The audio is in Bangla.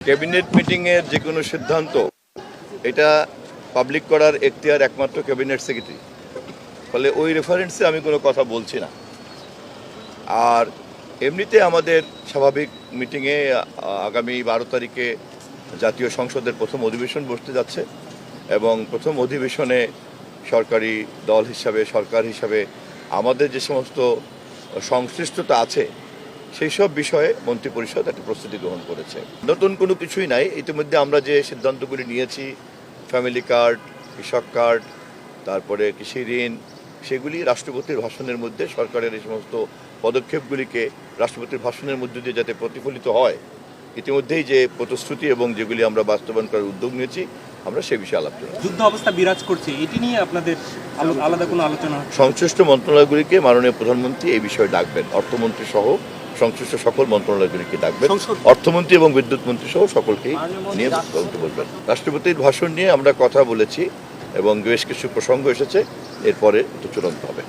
ক্যাবিনেট মিটিংয়ের যে কোনো সিদ্ধান্ত এটা পাবলিক করার এখতিয়ার একমাত্র ক্যাবিনেট সেক্রেটারি, ফলে ওই রেফারেন্সে আমি কোনো কথা বলছি না। আর এমনিতে আমাদের স্বাভাবিক মিটিংয়ে আগামী 12 তারিখে জাতীয় সংসদের প্রথম অধিবেশন বসতে যাচ্ছে এবং প্রথম অধিবেশনে সরকারি দল হিসাবে, সরকার হিসাবে আমাদের যে সমস্ত সংশ্লিষ্টতা আছে সেই সব বিষয়ে মন্ত্রিপরিষদ একটা প্রস্তুতি গ্রহণ করেছে। নতুন কোনো কিছুই নাই। ইতিমধ্যে আমরা যে সিদ্ধান্তগুলি নিয়েছি, ফ্যামিলি কার্ড, কৃষক কার্ড, তারপরে কৃষি ঋণ, সেগুলি রাষ্ট্রপতির ভাষণের মধ্যে সরকারের এই সমস্ত পদক্ষেপগুলিকে রাষ্ট্রপতির ভাষণের মধ্যে দিয়ে যাতে প্রতিফলিত হয়, ইতিমধ্যেই যে প্রতিশ্রুতি এবং যেগুলি আমরা বাস্তবায়ন করার উদ্যোগ নিয়েছি, আমরা সে বিষয়ে আলাপ করব। যুদ্ধ অবস্থা বিরাজ করছে, এটি নিয়ে আপনাদের আলাদা কোনো আলোচনা? সংশ্লিষ্ট মন্ত্রণালয়গুলিকে মাননীয় প্রধানমন্ত্রী এই বিষয়ে ডাকবেন, অর্থমন্ত্রী সহ সংশ্লিষ্ট সকল মন্ত্রণালয়গুলিকে ডাকবেন, অর্থমন্ত্রী এবং বিদ্যুৎ মন্ত্রী সহ সকলকেই নিয়ে বলবেন। রাষ্ট্রপতির ভাষণ নিয়ে আমরা কথা বলেছি এবং বেশ কিছু প্রসঙ্গ এসেছে, এরপরে চূড়ান্ত হবে।